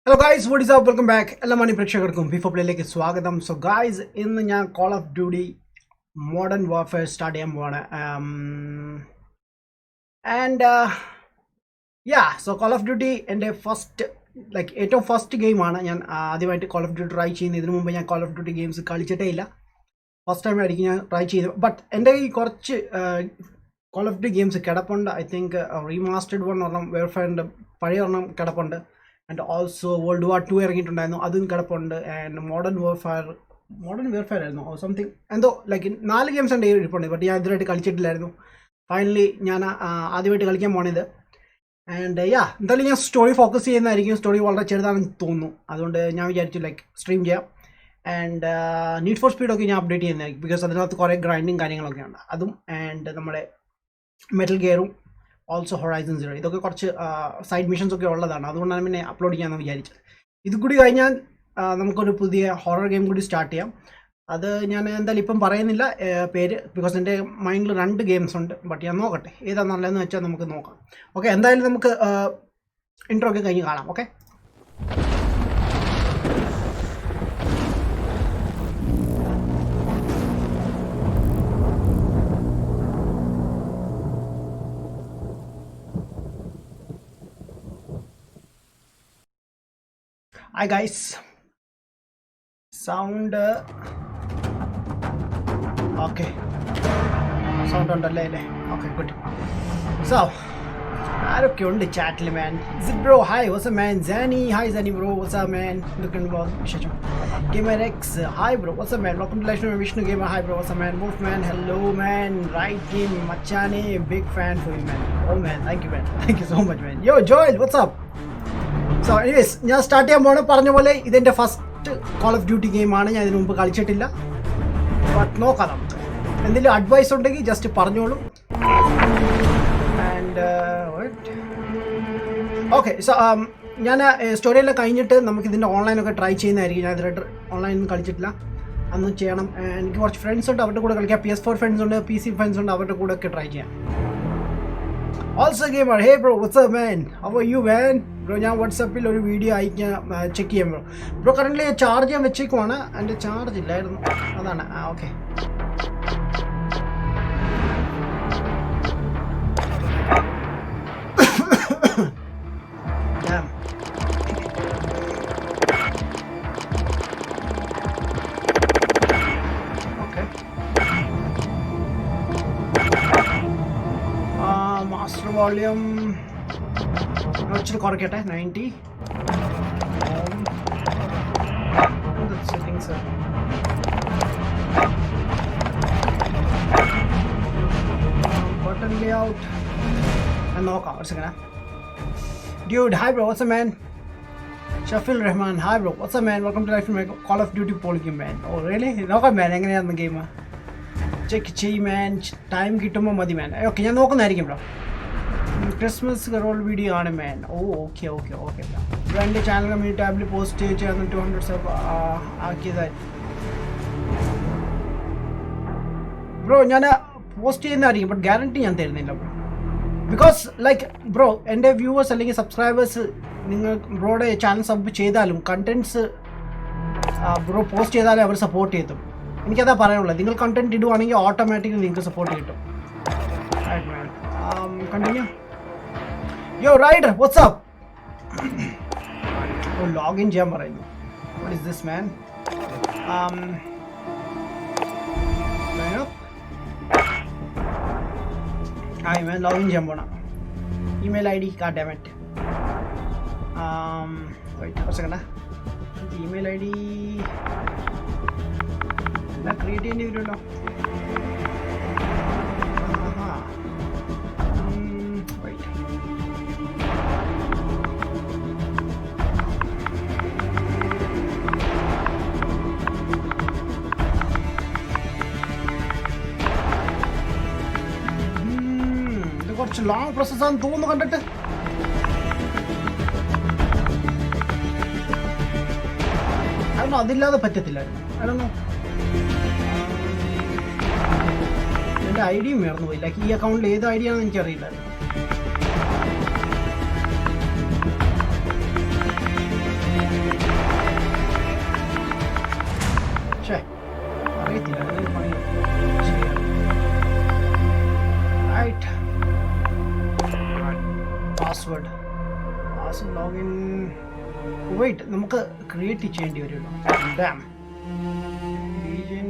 Hello guys, what is up? Welcome back. എല്ലാ മണി പ്രേക്ഷകർക്കും before പ്ലേയിലേക്ക് സ്വാഗതം. സോ ഗായ്സ്, ഇന്ന് ഞാൻ call of duty modern warfare start ചെയ്യാൻ പോവാണ്. And so call of duty എൻ്റെ ഏറ്റവും ഫസ്റ്റ് ഗെയിമാണ്. ഞാൻ ആദ്യമായിട്ട് കോൾ ഓഫ് ഡ്യൂട്ടി ട്രൈ ചെയ്യുന്നത്. ഇതിനു മുമ്പ് ഞാൻ കോൾ ഓഫ് ഡ്യൂട്ടി ഗെയിംസ് കളിച്ചിട്ടേ ഇല്ല. ഫസ്റ്റ് ടൈം ആയിരിക്കും ഞാൻ ട്രൈ ചെയ്തത്. ബട്ട് എൻ്റെ ഈ കുറച്ച് കോൾ ഓഫ് ഡ്യൂട്ടി ഗെയിംസ് കിടപ്പുണ്ട്. ഐ തിങ്ക് റീമാസ്റ്റേഡ് ഒരെണ്ണം വെയർഫെയറിൻ്റെ പഴയ ഒരെണ്ണം കിടപ്പുണ്ട്. ആൻഡ് ഓൾസോ വേൾഡ് വാർ 2 ഇറങ്ങിയിട്ടുണ്ടായിരുന്നു, അതും കിടപ്പുണ്ട്. ആൻഡ് മോഡേൺ വെയർഫെയർ ആയിരുന്നു സംതിങ് എന്തോ 4 ഗെയിംസ് ഉണ്ട് ഇരിപ്പുണ്ട്. ബട്ട് ഞാൻ ഇതുവരായിട്ട് കളിച്ചിട്ടില്ലായിരുന്നു. ഫൈനലി ഞാൻ ആദ്യമായിട്ട് കളിക്കാൻ പോണത്. ആൻഡ് എന്തായാലും ഞാൻ സ്റ്റോറി ഫോക്കസ് ചെയ്യുന്നതായിരിക്കും. സ്റ്റോറി വളരെ ചെറുതാണെന്ന് തോന്നുന്നു, അതുകൊണ്ട് ഞാൻ വിചാരിച്ചു സ്ട്രീം ചെയ്യാം. ആൻഡ് നീഡ് ഫോർ സ്പീഡൊക്കെ ഞാൻ അപ്ഡേറ്റ് ചെയ്യുന്നതായിരിക്കും, ബിക്കോസ് അതിനകത്ത് കുറേ ഗ്രൈൻഡിങ് കാര്യങ്ങളൊക്കെ ഉണ്ട്. അതും ആൻഡ് നമ്മുടെ മെറ്റൽ ഗിയറും ഓൾസോ ഹൊറൈസൺ സീറോ, ഇതൊക്കെ കുറച്ച് സൈഡ് മിഷൻസ് ഒക്കെ ഉള്ളതാണ്. അതുകൊണ്ടാണ് പിന്നെ അപ്ലോഡ് ചെയ്യാമെന്ന് വിചാരിച്ചത്. ഇത് കൂടി കഴിഞ്ഞാൽ നമുക്കൊരു പുതിയ ഹൊറർ ഗെയിം കൂടി സ്റ്റാർട്ട് ചെയ്യാം. അത് ഞാൻ എന്തായാലും ഇപ്പം പറയുന്നില്ല പേര്, ബിക്കോസ് എൻ്റെ മൈൻഡിൽ 2 ഗെയിംസ് ഉണ്ട്. ബട്ട് ഞാൻ നോക്കട്ടെ ഏതാ നല്ലതെന്ന് വെച്ചാൽ നമുക്ക് നോക്കാം. ഓക്കെ, എന്തായാലും നമുക്ക് ഇൻട്രോ ഒക്കെ കഴിഞ്ഞ് കാണാം. Okay, hi guys, sound okay, sound ഉണ്ടല്ലേ അല്ലേ? Okay, good. സോ ആരൊക്കെ ഉണ്ട് ചാറ്റിൽ man? Is bro hi, what's up man? Sani hi Sani bro, what's up man? എന്തൊക്കെയുണ്ട് വിശേഷം? Gamer X hi bro, what's up man? Welcome to life Vishnu gamer hi bro, what's up man? Wolf man hello man, right game മച്ചാനെ, big fan for you man. Oh man, thank you man, thank you so much man. Yo Joel, what's up? So anyways, ഞാൻ start ചെയ്യാൻ പോകണം. പറഞ്ഞ പോലെ ഇതെൻ്റെ first call of duty ഗെയിമാണ്. ഞാൻ ഇതിനു മുമ്പ് കളിച്ചിട്ടില്ല. ബട്ട് നോക്കാം, നമുക്ക് എന്തെങ്കിലും അഡ്വൈസ് ഉണ്ടെങ്കിൽ ജസ്റ്റ് പറഞ്ഞോളൂ. ആൻഡ് ഓക്കെ, സോ ഞാൻ സ്റ്റോറിയെല്ലാം കഴിഞ്ഞിട്ട് നമുക്ക് ഇതിൻ്റെ ഓൺലൈനൊക്കെ ട്രൈ ചെയ്യുന്നതായിരിക്കും. ഞാൻ ഇതിലായിട്ട് ഓൺലൈനൊന്നും കളിച്ചിട്ടില്ല, അന്ന് ചെയ്യണം. എനിക്ക് കുറച്ച് ഫ്രണ്ട്സ് ഉണ്ട്, അവരുടെ കൂടെ കളിക്കാം. PS4 ഫ്രണ്ട്സ് ഉണ്ട്, PC ഫ്രണ്ട്സ് ഉണ്ട്, അവരുടെ കൂടെ ഒക്കെ ട്രൈ ചെയ്യാം. Also gamer hey bro, what's up man? How are you man? Bro ഞാൻ വാട്സപ്പിൽ ഒരു വീഡിയോ അയക്കാൻ ചെക്ക് ചെയ്യാൻ ബ്രോ കറൻ്റ് ചാർജ് ചെയ്യാൻ വെച്ചേക്കുവാണ്. എൻ്റെ ചാർജ് ഇല്ലായിരുന്നു, അതാണ്. ഓക്കെ, മാസ്റ്റർ വോളിയം ഇച്ചിരി കുറയ്ക്കട്ടെ, 90. സെറ്റിങ്സ് ബട്ടൺ ലേ ഔട്ട് നോക്കാം. ഒരു second. Dude hi bro, what's up man? Shafeel Rahman hi bro, what's up man? Welcome to life call of duty പൊളിക്കും മാൻ. Oh really? നോക്കാം മാൻ, എങ്ങനെയായിരുന്നു ഗെയിം ചെക്ക് ചെയ്യും മാൻ, ടൈം കിട്ടുമ്പോൾ മതി മാൻ. ഓക്കെ, ഞാൻ നോക്കുന്നതായിരിക്കും ബ്രോ. ക്രിസ്മസ് റോൾ വീഡിയോ ആണ് മാൻ. ഓ ഓക്കെ ഓക്കെ ഓക്കെ ബ്രോ. എൻ്റെ channel community ടാബിൽ പോസ്റ്റ് ചെയ്യാൻ 200 സബ് ആക്കിയതായി ബ്രോ. ഞാൻ പോസ്റ്റ് ചെയ്യുന്നതായിരിക്കും, ബട്ട് ഗ്യാരണ്ടി ഞാൻ തരുന്നില്ല ബ്രോ. ബിക്കോസ് ബ്രോ, എൻ്റെ വ്യൂവേഴ്സ് അല്ലെങ്കിൽ സബ്സ്ക്രൈബേഴ്സ് നിങ്ങൾ ബ്രോയുടെ ചാനൽ സബ് ചെയ്താലും കണ്ടൻറ്റ്സ് ബ്രോ പോസ്റ്റ് ചെയ്താലേ അവർ സപ്പോർട്ട് ചെയ്തു. എനിക്കതാ പറയാനുള്ളത്. നിങ്ങൾ കണ്ടന്റ് ഇടുവാണെങ്കിൽ ഓട്ടോമാറ്റിക്കലി നിങ്ങൾക്ക് സപ്പോർട്ട് കിട്ടും. കണ്ടിന്യൂ. യോ റൈഡർ, വാട്സ് അപ്പ്? ലോഗിൻ ചെയ്യാൻ പറയുന്നു. What is this man? Hi man, login ചെയ്യാൻ പോണം. ഇമെയിൽ ID കാട്ടാമറ്റ്. കുറച്ചേക്കണ്ട, ഇമെയിൽ ID ക്രിയേറ്റ് ചെയ്യേണ്ടി വരുമല്ലോ. ഇത് കുറച്ച് ലോങ് പ്രോസസ്സാണെന്ന് തോന്നുന്നു കണ്ടിട്ട്. കാരണം അതില്ലാതെ പറ്റത്തില്ലായിരുന്നു. അതൊന്നും എൻ്റെ ഐഡിയും മറന്നു പോയി. ഈ അക്കൗണ്ടിൽ ഏത് ഐഡിയ ആണെന്ന് എനിക്കറിയില്ലായിരുന്നു. വെയിറ്റ് നമുക്ക് ക്രിയേറ്റ് ചെയ്യേണ്ടി വരുമല്ലോ. ഡാം ലീജൻ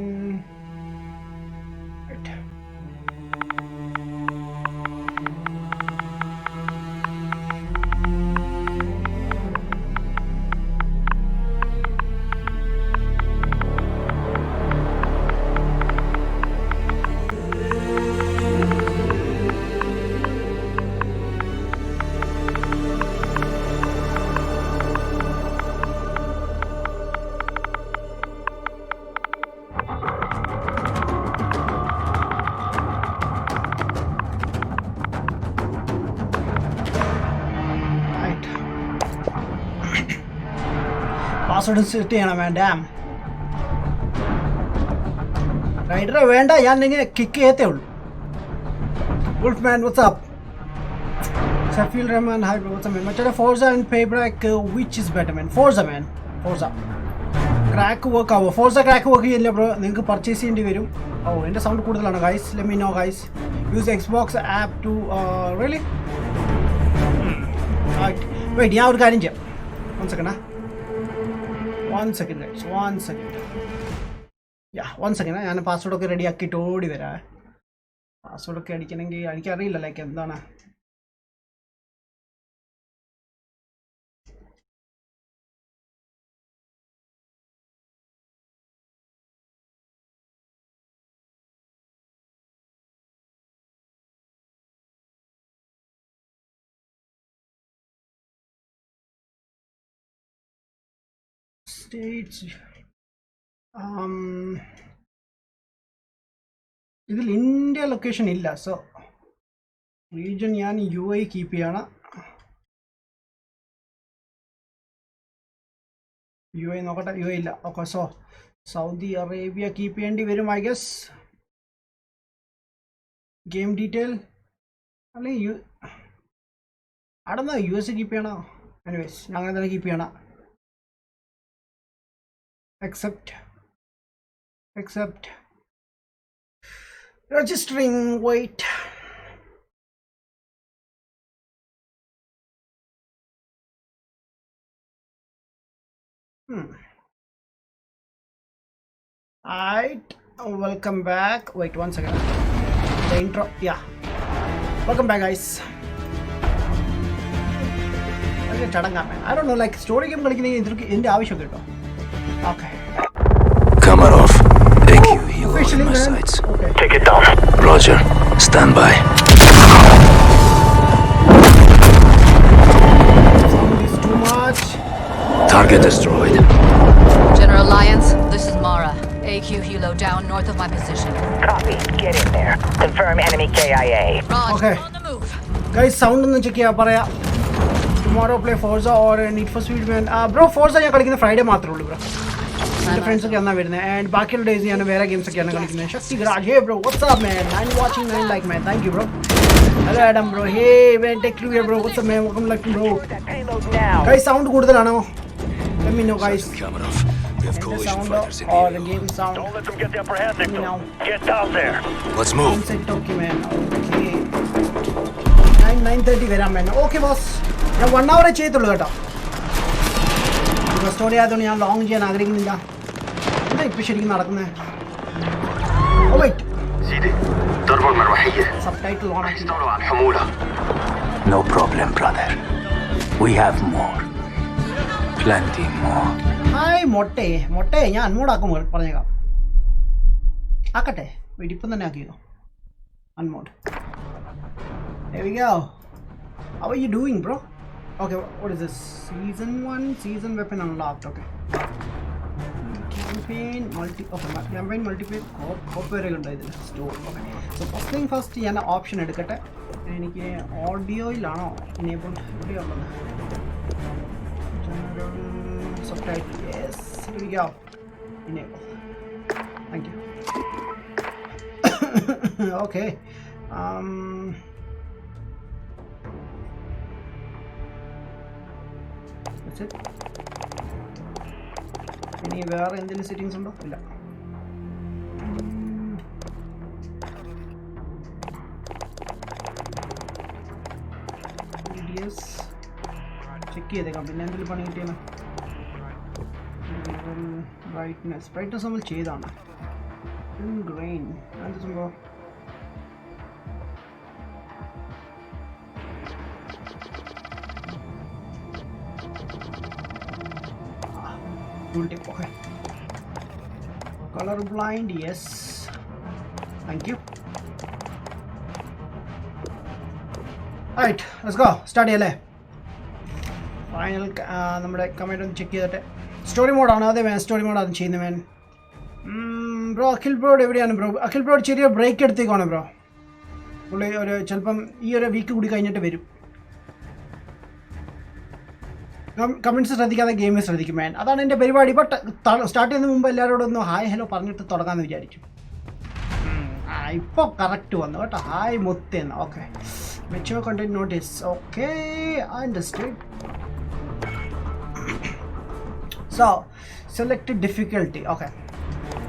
പാസ്വേഡ് സെറ്റ് ചെയ്യണം. വേണ്ട റൈഡറെ വേണ്ട, ഞാൻ ഇങ്ങനെ കിക്ക് ചെയ്യത്തേ ഉള്ളൂ. Wolf man what's up Safeel Rahman hi what's up man. മറ്റേ ഫോർസ ആൻഡ് പേബ്രാക്ക് which is better man? Forza man. Forza crack work ആവോ? ഫോർസ ക്രാക്ക് വർക്ക് ചെയ്യില്ല ബ്രോ, നിങ്ങൾക്ക് പർച്ചേസ് ചെയ്യേണ്ടി വരും. ഓ എൻ്റെ സൗണ്ട് കൂടുതലാണ് guys, let me know guys. Use Xbox app to really wait. ഞാൻ ഒരു കാര്യം ചെയ്യാം. one second guys, 1 second. Yeah, 1 second. ഞാൻ പാസ്വേഡൊക്കെ റെഡി ആക്കിയിട്ട് ഓടി വരാം. പാസ്വേഡൊക്കെ അടിക്കണമെങ്കിൽ എനിക്കറിയില്ല ലൈക്ക് എന്താണ്. സ്റ്റേറ്റ്സ് ഇതിൽ ഇന്ത്യ ലൊക്കേഷൻ ഇല്ല. സോ റീജിയൻ ഞാൻ UAE കീപ്പ് ചെയ്യണം. UAE നോക്കട്ടെ. UAE ഇല്ല. Okay, so Saudi Arabia keep ചെയ്യേണ്ടി വരും ഐ ഗസ്. ഗെയിം ഡീറ്റെയിൽ അല്ലെങ്കിൽ അവിടെ US കീപ്പ് ചെയ്യണോ? എനിവേസ് അങ്ങനെ തന്നെ കീപ്പ് ചെയ്യണം. Accept registering. Wait, alright, welcome back. Wait 1 second, the intro. Yeah, welcome back guys. ചടങ്ങാ. I don't know, like story game കളിക്കുന്ന ഇതിന്റെ ആവശ്യമൊക്കെ കേട്ടോ. Okay. Camera off. AQ helo on my sights. Okay. Take it down. Roger. Stand by. Sound is too much. Target destroyed. General Alliance, this is Mara. AQ helo down north of my position. Copy. Get in there. Confirm enemy KIA. Roger, Okay. on the move. Guys, sound ഒന്ന് check ചെയ്യാൻ പറയാം. Tomorrow play Forza or Need for Speed man. Bro, Forza ഞാൻ കളിക്കുന്നത് Friday മാത്രമേ ഉള്ളൂ bro. എൻ്റെ friends ഒക്കെ എന്നാ വരുന്നത്. ആൻഡ് ബാക്കിയുള്ള ഡേയ്സ് ഞാൻ വേറെ ഗെയിംസ് ഒക്കെയാണ് കളിക്കുന്നത്. Shakti garage. Hey bro, what's up man? I am watching 9 like man. Thank you bro. Hello Adam bro. Hey man, take you here bro. What's up man? Welcome like bro. That payload now. Guys, sound കൂടുതലാണോ? Let me know guys. Camera off. We have എൻ്റെ coalition sound fighters in or the the area. game sound. Don't let them get the upper hand, Let me Victor. know. Get down there. Let's move. Set okay man. Okay. 9:30 വരാം man. Okay boss. ഞാൻ 1 hour ചെയ്തുള്ളൂ കേട്ടോ. Story ആയതുകൊണ്ട് ഞാൻ long ചെയ്യാൻ ആഗ്രഹിക്കുന്നില്ല. എന്താ ഇപ്പം ശരിക്കും നടക്കുന്നത്? ഓ വെയിറ്റ്, سيدي ضربة المروحية സബ്ടൈറ്റിൽ ഓൺ ആക്കി. اشتغلوا على الحمولة. No problem, brother. We have more. Plenty more. Hi മൊട്ടേ മൊട്ടേ, ഞാൻ അൺമോഡാക്കും പറഞ്ഞേക്കാം. ആക്കട്ടെ, വെയിറ്റ് ഇപ്പം തന്നെ ആക്കിയോ അൺമോഡ്. There we go. How are you doing bro? Okay, what is this? Season 1 season weapon unlocked. Okay, campaign multiplayer co-op വരെ ഉണ്ട് ഇതിൽ store. Okay, so first thing first ഞാൻ ഓപ്ഷൻ എടുക്കട്ടെ. എനിക്ക് ഓഡിയോയിലാണോ ഇനേബിൾഡ്? എവിടെയോ ഉള്ളത് general subtitle. Yes, here we go. Enable. Thank you. Okay. That's it. ഇനി വേറെ എന്തെങ്കിലും സെറ്റിങ്സ് ഉണ്ടോ? ഇല്ല. ചെക്ക് ചെയ്തേക്കാം. പിന്നെ എന്തെങ്കിലും പണി കിട്ടിയാലോ. ബ്രൈറ്റ്നസ് നമ്മൾ ചെയ്താണ്. ഗ്രെയിൻ എന്താ സംഭവം? Okay. Color blind, yes. Thank you. Alright, let's go. Start here. Final നമ്മുടെ കമന്റ് ഒന്ന് ചെക്ക് ചെയ്തിട്ട്. സ്റ്റോറി മോഡാണ്. അതെ വേണം, സ്റ്റോറി മോഡാണ് ചെയ്യുന്നത് വേൻ. ബ്രോ അഖിൽ ബ്രോഡ് എവിടെയാണ് ബ്രോ? അഖിൽ ബ്രോഡ് ചെറിയ ബ്രേക്ക് എടുത്തേക്കാണ് ബ്രോ. പുള്ളി ഒരു ചിലപ്പം ഈ ഒരു വീക്ക് കൂടി കഴിഞ്ഞിട്ട് വരും. കമൻറ്റ്സ് ശ്രദ്ധിക്കാതെ ഗെയിം ശ്രദ്ധിക്കും വേൻ. അതാണ് എൻ്റെ പരിപാടി. ബട്ട് സ്റ്റാർട്ട് ചെയ്യുന്നതിന് മുമ്പ് എല്ലാവരോടും ഒന്ന് ഹായ് ഹലോ പറഞ്ഞിട്ട് തുടങ്ങാമെന്ന് വിചാരിച്ചു. ഇപ്പോൾ കറക്റ്റ് വന്നു കേട്ടോ. ഹായ് മുത്തേന്ന്. Okay, mature content notice. Okay, I understood. So select difficulty. Okay,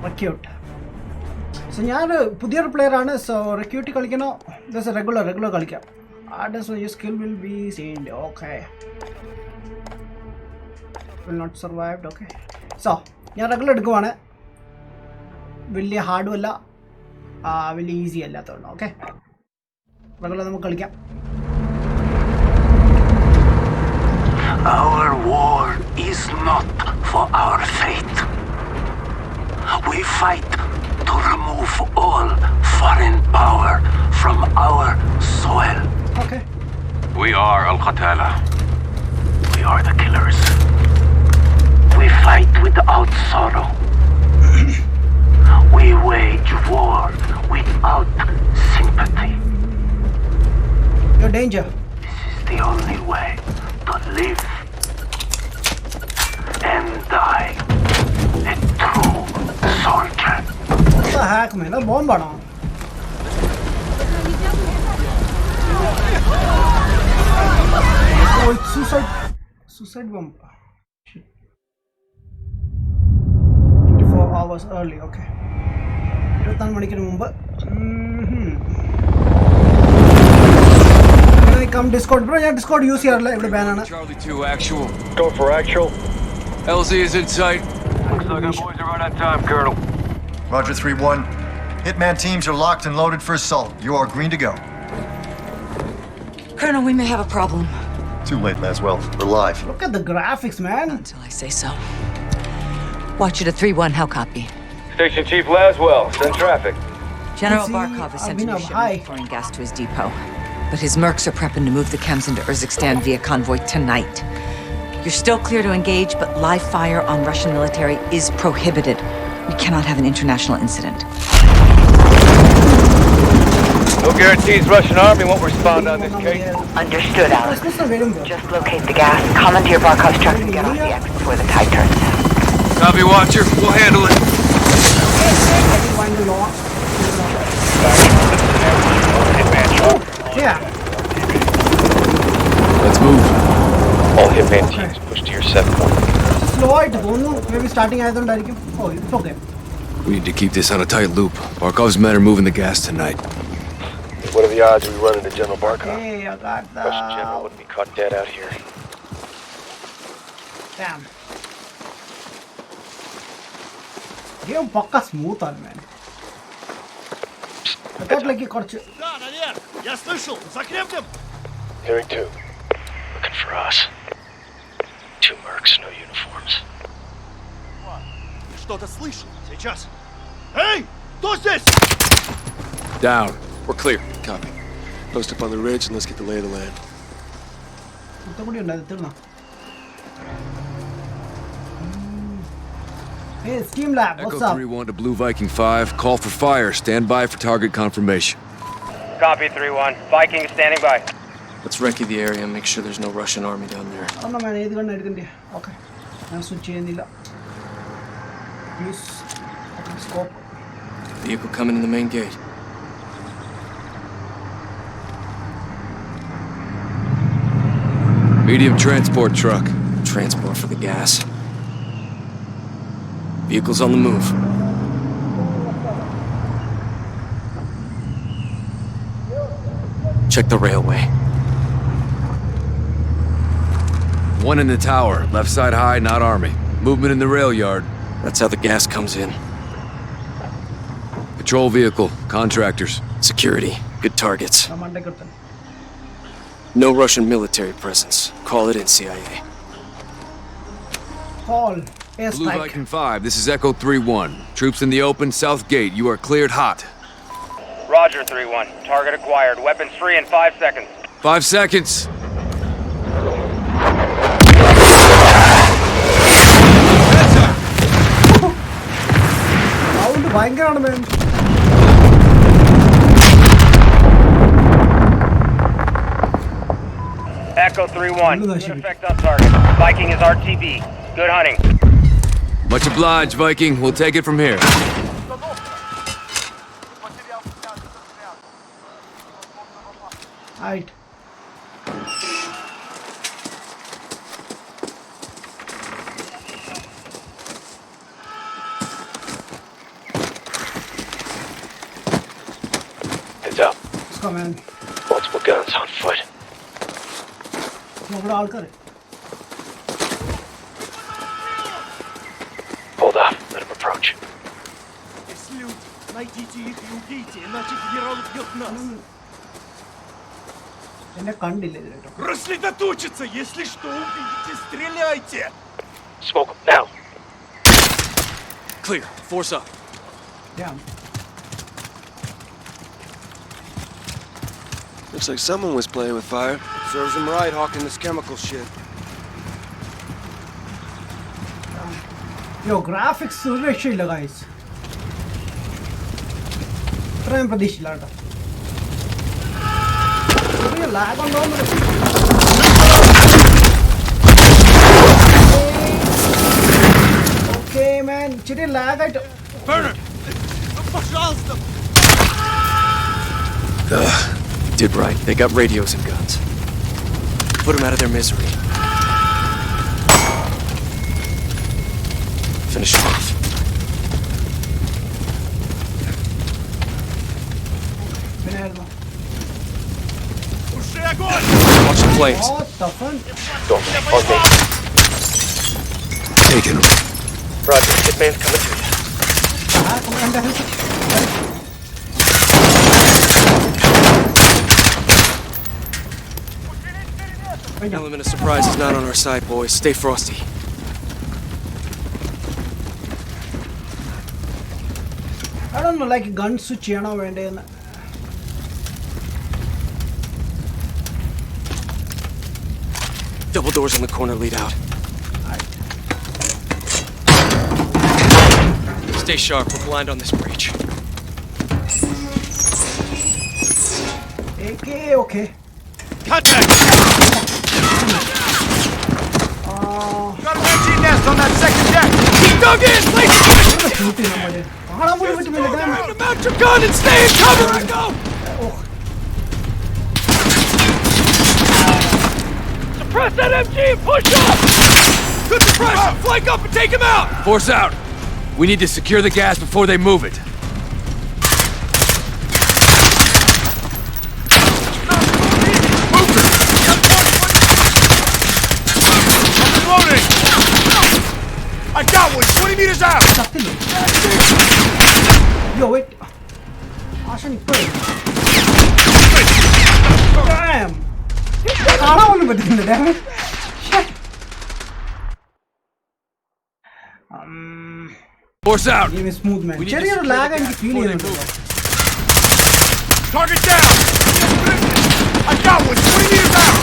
recruit. So ഞാൻ പുതിയൊരു പ്ലെയറാണ്. സോ റിക്യൂട്ട് കളിക്കണോ റെഗുലർ കളിക്കാം. Your skill will be seen. Okay, will not survived. Okay, so ഞാൻ റെഗുലർ എടുക്കുവാണ്. വലിയ ഹാർഡും അല്ല വലിയ ഈസി അല്ലാത്തതുകൊണ്ട്. ഓക്കെ, റെഗുലർ നമുക്ക് കളിക്കാം. Our war is not for our fate. We fight to remove all foreign power from our soil. Okay, We are Al-Qatala. We are the killers. We fight without sorrow. We wage war without sympathy. your danger. This is the only way to live and die a true soldier. What the heck man, അത് ബോംബാണോ? Oh, it's suicide bomb. 24 hours early. Okay, 24 മണിക്കൂർ മുമ്പ്. Come Discord bro. ഞാൻ Discord use ചെയ്യാറില്ല. ഇവിടെ ban ആണ്. Charlie 2 actual. Go for actual. LZ is in sight. Looks like our boys are right on time, Colonel. Roger 3-1. Hitman teams are locked and loaded for assault. You are green to go. Colonel, we may have a problem. Too late, Laswell. We're live. Look at the graphics, man. Not until I say so. Watch it at 3-1. How copy? Station Chief Laswell, send traffic. General See, Barkov has sent a new Abhinav, shipment hi. of foreign gas to his depot. But his mercs are prepping to move the chems into Urzikstan via convoy tonight. You're still clear to engage, but live fire on Russian military is prohibited. We cannot have an international incident. No guarantees Russian army won't respond on this case. Understood, Alex. Let's go wait bro. Just locate the gas, commandeer Barkov's truck, and get off the X before the tide turns. Copy, Watcher. We'll handle it. Find the law. Yeah. Let's move. All hitman teams push to your 7-1. Slow ആയിട്ട് തോന്നുന്നു. Maybe starting ആയതുകൊണ്ടായിരിക്കും. Oh, it's okay. We need to keep this on a tight loop. Barkov's men are moving the gas tonight. What are the odds we run into General Barkov? Hey, I got Russian general that. wouldn't be caught dead out here. Damn. Game പക്ക smooth ആണ് man. I thought like കുറച്ച് Hearing 2. Looking for us. 2 mercs, no uniforms. Down. We're clear. Copy. Post up on the ridge and let's get the lay of the land. കൂടി ഉണ്ടായത് തീർന്നോ? Hey, Steam Lab, Echo what's up? 3-1 to Blue Viking 5. Call for fire. Stand by for target confirmation. Copy 3-1. Viking is standing by. Let's recce the area and make sure there's no Russian army down there. അല്ല man, ഏത് കണ്ണ് എടുക്കണ്ടേ? Okay. ഞാൻ switch ചെയ്യുന്നില്ല. Use scope. Vehicle coming in the main gate. Medium transport truck. Transport for the gas. Vehicle's on the move. Check the railway. One in the tower. Left side high, not army. Movement in the rail yard. That's how the gas comes in. Patrol vehicle. Contractors. Security. Good targets. No Russian military presence. Call it in, CIA. Call. Blue Airstrike. Viking 5, this is Echo 3-1. Troops in the open, south gate. You are cleared hot. Roger, 3-1. Target acquired. Weapons free in 5 seconds. 5 seconds. Sound ഭയങ്കരാണ് man. Echo 3-1. Good effect on target. Viking is RTB. Good hunting. Much obliged, Viking. We'll take it from here. Right. Heads up. Let's go, man. Multiple guns on foot. ഇവിടെ ആൾക്കാർ. Hold off. Let him approach. എന്നെ കണ്ടില്ല ഇതിൽ കേട്ടോ. Рассредоточиться! Если что, увидите, стреляйте! Smoke him now. Clear. Force up. Yeah. Looks like someone was playing with fire. Serves him right, hawking this chemical shit. Yo, graphics ഒരു രക്ഷയില്ല guys. ഇത്രയും പ്രതീക്ഷയില്ല കേട്ടോ. ചെറിയ lag ഉണ്ടോന്ന് Okay man, ചെറിയ lag ആയിട്ട്. Burner! Пожалуйста! Did right. They got radios and guns. Put them out of their misery. Finish them off. പിന്നെയായിരുന്നു. Уже огонь! Watch the flames. What the fuck? Go. On me. Taking them. Roger. Hitman's coming to you. Ah, commander. Element of surprise is not on our side, boys. Stay frosty. I don't know, like gun switch ചെയ്യണോ വേണ്ടേന്ന്. Double doors on the corner lead out. Stay sharp. We're blind on this breach. Okay. Contact! Got an empty nest on that second deck! Keep dug in! Place കാണാൻ പോലും പറ്റുന്നില്ല. damn. Mount your gun and stay in cover! I go! Suppress that MG and push up! Good suppression! Flank up and take him out! Force out. We need to secure the gas before they move it. Loading! I got one! 20 meters out! Yo, wait. ആശാൻ ഇപ്പോ damn. കാണാൻ പോലും പറ്റുന്നില്ല. damn it. Shit. Force out. Game is smooth man. We need to ചെറിയൊരു secure lag the എനിക്ക് gas feel before they ചെയ്യുന്നുണ്ട്. Target down! I got one! 20 meters out!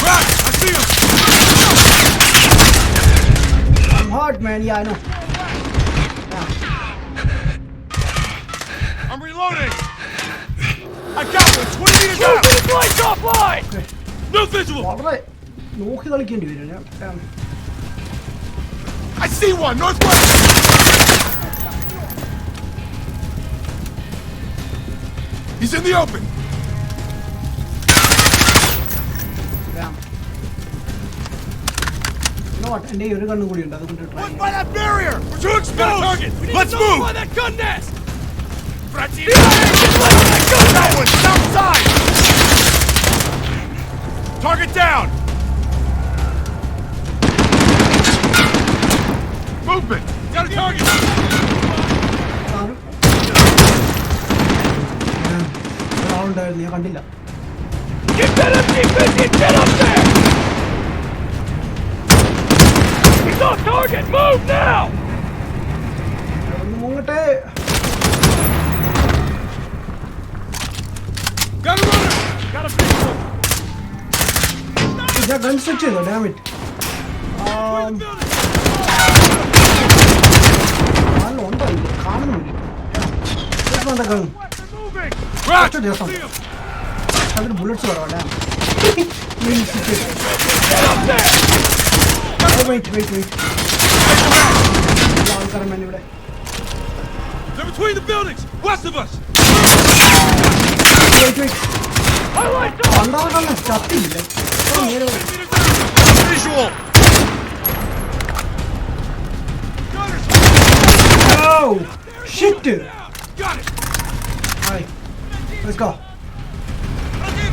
Right! I see him! I'm hurt man. Yeah, I know. I'm reloading! I got one! 20 meters out! Lights offline! No visual! വളരെ നോക്കി കളിക്കേണ്ടി വരും. damn. I see one! Northwest! He's in the open! damn. You know what? എൻ്റെ ഒരു കണ്ണും കൂടി ഉണ്ട്. അതുകൊണ്ട് try One by that barrier! We're too exposed! Target. Let's move! By that gun nest! That one's outside! Target down! Movement! Got a target! ഉണ്ടായിരുന്നു ഞാൻ കണ്ടില്ല. Get that MG-50! Get up there! He's on target! Move now! ഒന്ന് മുങ്ങട്ടെ. Got a runner! Got a pistol! ഞാൻ gun switch ചെയ്തോ, damn it. നല്ല ഉണ്ടോ കാണുന്നില്ല. Gun അതിന് ബുള്ളറ്റ്സ് കുറവാണ്. ആൾക്കാരൻ ഇവിടെ പണ്ടാകാലം ചത്തില്ല. Oh shit! Alright, let's go.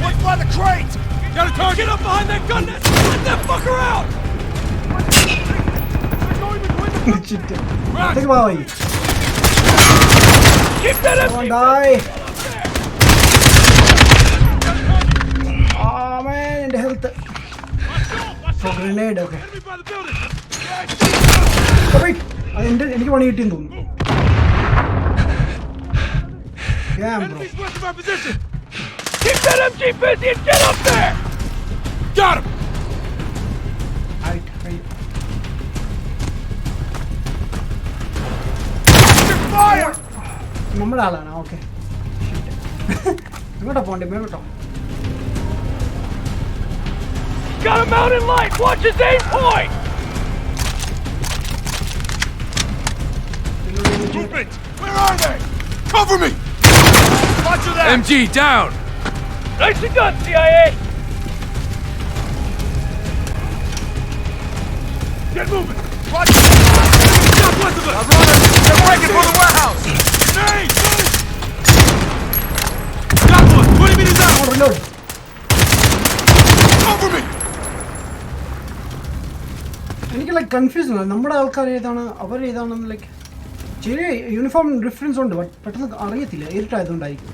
What's by the crate? Got a target! Get up behind that gun nest! Let that fucker out! Shit. Think about it. Keep that up! Come on, die! Oh man, in the health. Oh, grenade, okay. Oh, wait! എനിക്ക് പണി കിട്ടിയെന്ന് തോന്നുന്നു. Damn, bro. Keep that MG busy and get up there! Got him! Right. Fire! നമ്മുടെ ആളാണ്. Okay. എങ്ങോട്ടാ പോണ്ടേ? മേലോട്ടോ? Got him out in light! Watch his aim point! Movement! Where are they? Cover me! Watch that! MG down! Nicely done, CIA! Get moving! Watch it! Southwest of us! They're breaking for the warehouse! Hey! Got one! 20 meters out! Reload. Cover me! എനിക്ക് like confusion ആണ്. നമ്മുടെ ആൾക്കാർ ഏതാണ് അവർ ഏതാണെന്ന് like ചെറിയ uniform difference ഉണ്ട്. But പെട്ടെന്ന് അറിയത്തില്ല. ഇരുട്ടായതുകൊണ്ടായിരിക്കും.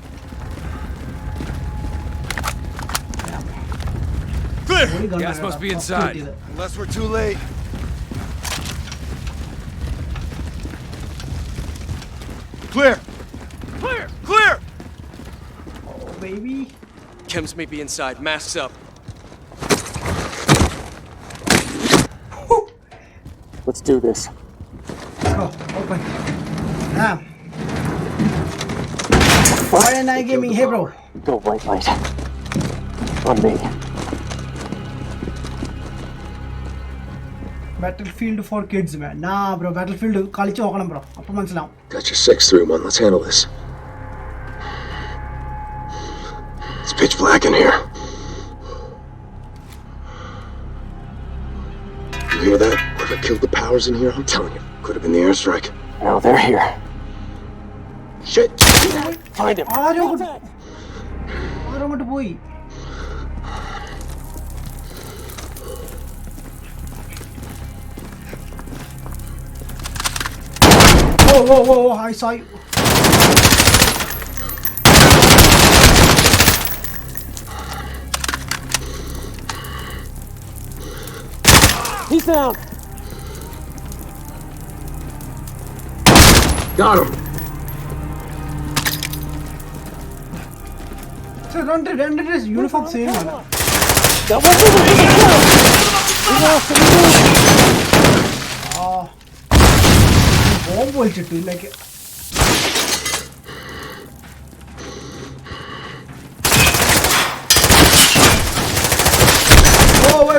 Clear! Gas must be inside. Unless we're too late. Clear! Clear! Clear! Oh baby. Chems may be inside. Masks up. Let's do this. Let's go. Open. Damn. Why am I gaming? Hey bro. Go white light. On me. Battlefield for kids, man. Nah, bro. Battlefield കളിച്ചു നോക്കണം bro. അപ്പോൾ മനസ്സിലാവും. Got your 6-3-1. Let's handle this. It's pitch black in here. You hear that? Whoever killed the powers in here, I'm telling you, could have been the airstrike. No, they're here. Shit! Find him. ആരോട്ട് പോയി? Whoa, I saw you. He's down. Got him! So രണ്ട് uniform same ആണ്. That wasn't the We lost him. Bomb വലിച്ചിട്ടു like.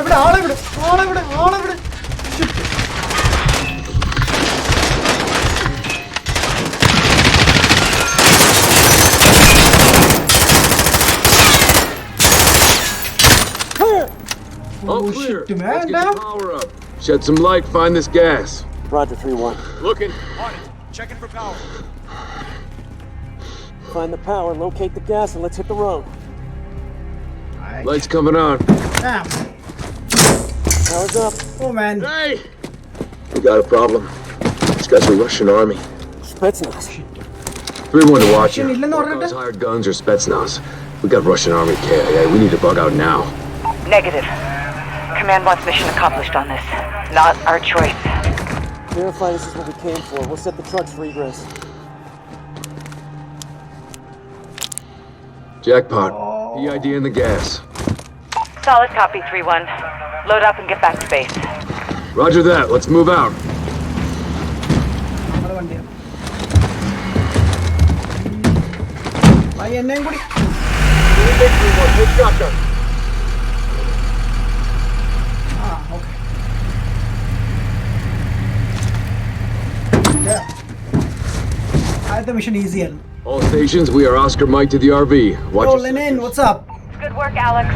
ഇവിടെ ആളെവിടെ? All clear. Shit, man. Let's get the power up. Shed some light, find this gas. Roger, 3-1. Looking. On it. Checking for power. Find the power, locate the gas, and let's hit the road. Lights coming on. Damn. Power's up. Oh man. Hey! We got a problem. guys are Russian army. Spetsnaz. 3-1 to watch you. Mission illennu Guys parayette. hired guns or Spetsnaz. We got Russian army KIA. We need to bug out now. Negative. Command wants mission accomplished on this. Not our choice. Verify this is what we came for. We'll set the trucks for egress. Jackpot. EID in the gas. Solid copy, 3-1. Load up and get back to base. Roger that. Let's move out. നമ്മുടെ വണ്ടിയാണ്. ഭായി എന്നെയും കൂടി. Okay. ആദ്യത്തെ mission easy ആയിരുന്നു. All stations, we are Oscar Mike to the RV. Watch Yo, your Lenin, sectors. what's up? Good work, Alex.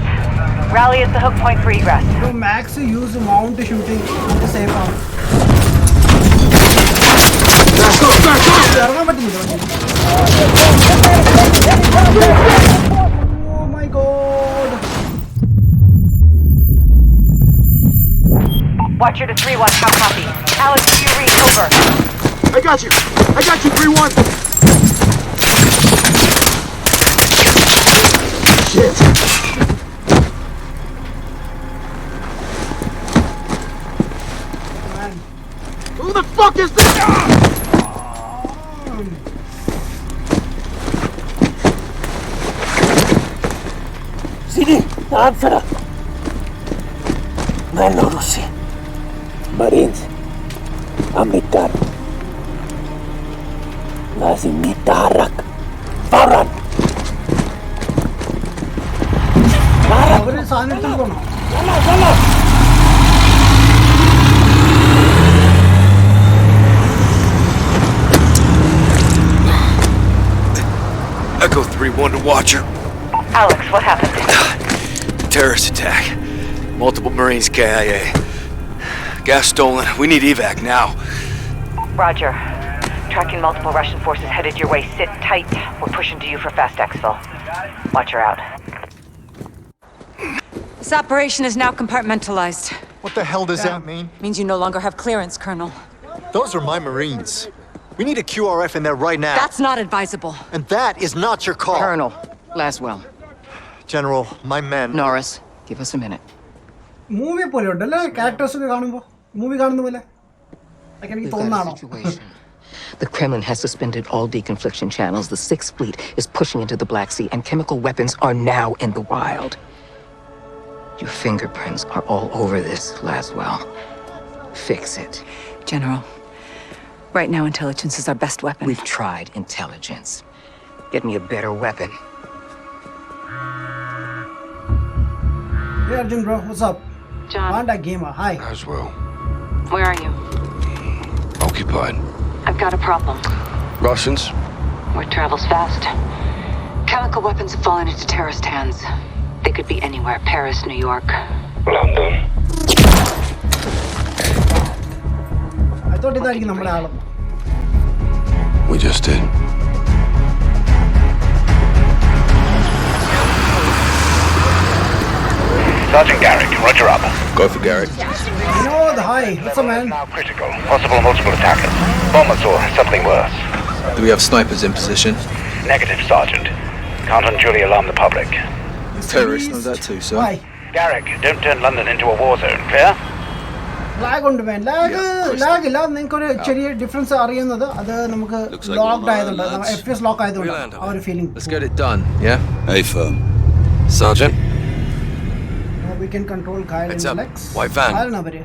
Rally at the hook point for egress. Yo, Max use mount shooting to save out. Back off! Back off! ഇറങ്ങാൻ പറ്റുന്നില്ല വണ്ടി. Oh my god. Watcher to 3-1, how copy? Alex, do you read? Over. I got you! I got you, 3-1! Shit! Man. Who the fuck is this? Sidi, answer. Rusi. Marines. Amitar. Lazim nitarak. Faran. അവര് സാധനം എടുത്തോണ്ട് പോണോ? Echo 3-1 to Watcher. Alex, what happened? Terrorist attack. Multiple Marines KIA. Gas stolen. We need evac now. Roger. Tracking multiple Russian forces headed your way. Sit tight. We're pushing to you for fast exfil. Watcher out. This operation is now compartmentalized. What the hell does that mean? Means you no longer have clearance, Colonel. Those are my Marines. We need a QRF in there right now. That's not advisable. And that is not your call. Colonel, Laswell. General, my men. Norris, give us a minute. Movie പോലെ ഉണ്ടല്ലേ characters ഒക്കെ കാണുമ്പോൾ movie കാണുന്ന പോലെ അതൊക്കെ എനിക്ക് തോന്നാണോ? The Kremlin has suspended all deconfliction channels. The Sixth Fleet is pushing into the Black Sea, and chemical weapons are now in the wild. Your fingerprints are all over this, Laswell. Fix it. General, right now intelligence is our best weapon. We've tried intelligence. Get me a better weapon. Hey Arjun bro, what's up? John. Wanda gamer, hi. As well. Where are you? Occupied. I've got a problem. Russians? Word travels fast. Chemical weapons have fallen into terrorist hands. They could be anywhere. Paris, New York. London. I thought ഇതായിരിക്കും നമ്മുടെ ആളും. We just did. Sergeant Garrick, roger up. Go for Garrick. No, the hi, what's up man? Now critical. Possible multiple attackers. Bombers or something worse. Do we have snipers in position? Negative, Sergeant. Can't unduly alarm the public. Terrorists know that too, sir. Why? Garrick, don't turn London into a war zone, clear? Lag ഉണ്ട് man. Lag ഇല്ല, നിങ്ങൾക്കൊരു ചെറിയ difference അറിയുന്നത് അത് നമുക്ക് locked ആയതുകൊണ്ട് FPS lock ആയതുകൊണ്ട് ആ ഒരു feeling. Let's get it done, yeah? Hey, firm. Sergeant? We can control Kyle Heads in up. Lex. White van. ആരാണ് അവര്?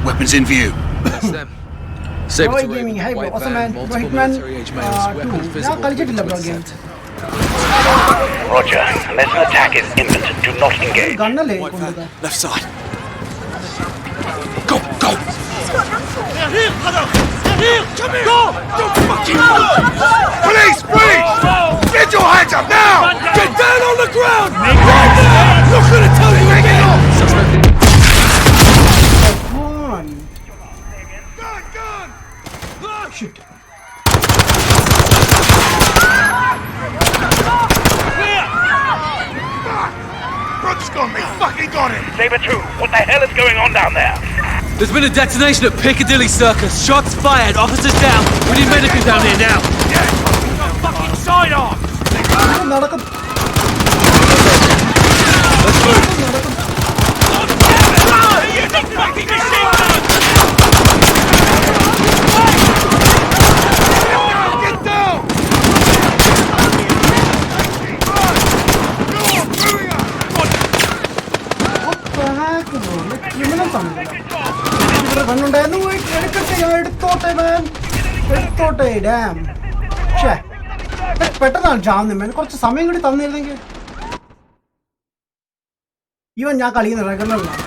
Weapons in view. That's them. Saber Roy Gaming, hi bro, awesome man. Bro, Hitman 2. ഞാൻ കളിച്ചിട്ടില്ല bro ഗെയിം. Roger. Unless an attack is imminent, do not engage. ഗണ്ണല്ലേ കൊണ്ടത്? Left side. Go, go! They're here, brother! They're here! Come here! Go! Don't fucking move! Police, please! Get your hands up now! Get down on the ground! Right there! Not gonna tell you again! Come on. Gun! Shit. Brooks got me! Fucking got him! Saber 2, what the hell is going on down there? There's been a detonation at Piccadilly Circus. Shots fired. Officers down. We need medical down here now. Yeah! Fucking sign off! Let's move. Get down! പെട്ടെന്നാണ് ചാവുന്നത്. കുറച്ച് സമയം കൂടി തന്നിരുന്നെങ്കിൽ ഇവൻ ഞാൻ കളിക്കുന്ന റെഗുലറിലാണ്.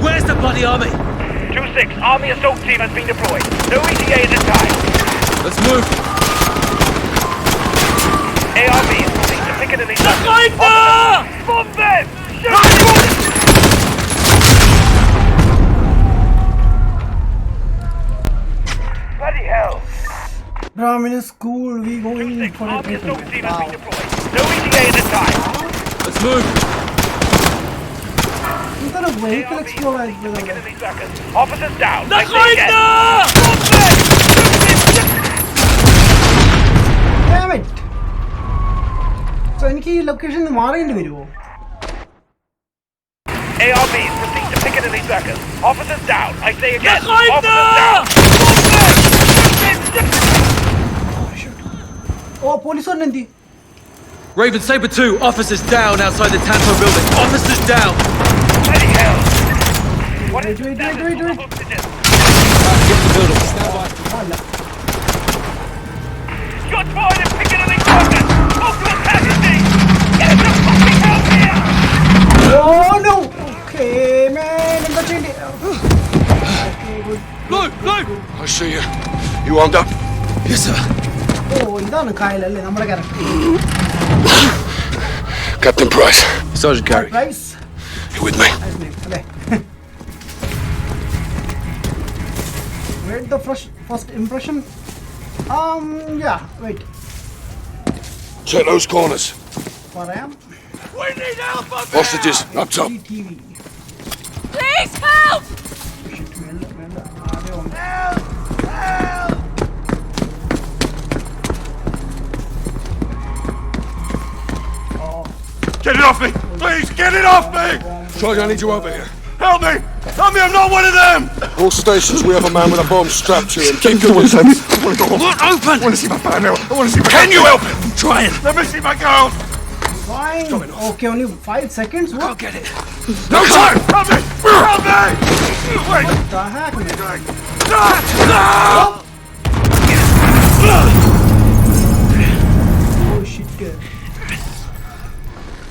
Where's the bloody army? 2-6, army assault team has been deployed. No ETA at this time. Let's move. ARB is moving to Piccadilly. Bomb them! Bloody hell! Brahmin school, we going for a trip. Army assault team has been deployed. No ETA at this time. Let's move. Vehicle explorer. Officers down. Damn it! So, any location in Marin video. ARBs proceed to Piccadilly Circus. Officers down. I say again. Officers down. Oh, police on Nandi. Raven Saber 2. Officers down outside the Tanto building. Officers down. Bloody hell! What is wait. Get the building. Stand by. Shots fired at Piccadilly Circus! Open casualty! Get the fucking hell here! Oh no! Okay, man. Okay, good. Look! I see you. You armed up? Yes, sir. Oh, ഇതാണ് കായലല്ലേ നമ്മുടെ character. Captain Price. Sergeant Carey. Price. You with me? Nice name. Okay. Wait, the first impression? Yeah, wait. Check those corners. Paraam. We need help up there! Hostages, up top. Please help! Help! Get it off me! Please, get it off me! Sergeant, I need you over here. Help me! Help me, I'm not one of them! All stations, we have a man with a bomb strapped to him. Keep your distance. I want to go home. Look, open! I want to see my family. I want to see my Can you help me? I'm trying. Let me see my girl! Fine. Okay, only 5 seconds. What? I'll get it. No time! Help me! Help me! Wait! What the heck, man? Oh shit.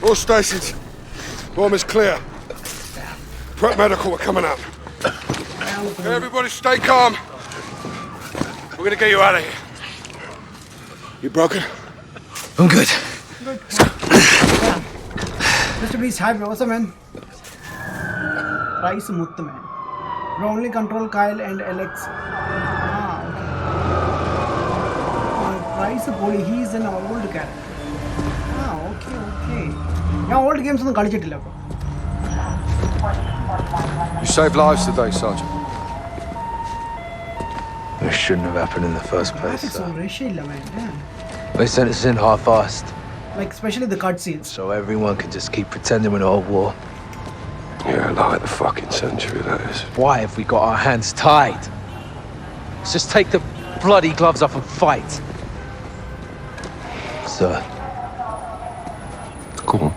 All stations. Bomb is clear. Prep medical, we're coming up. Everybody stay calm. We're gonna get you out of here. You broken? I'm good. Mr. Beast, hi bro. What's up, man? Price Muttu, man. Bro, only control Kyle and Alex. Price Poli, he is an old character. Okay. Now old games on the bro. You saved lives today, Sergeant. It shouldn't have happened in the first place. Graphics on Russia, man. Damn. They sent us in half-assed. Like, especially the cutscenes. So everyone could just keep pretending we're not at war. Yeah, like the fucking century, that is. Why have we got our hands tied? Let's just take the bloody gloves off and fight. Sir. Go on.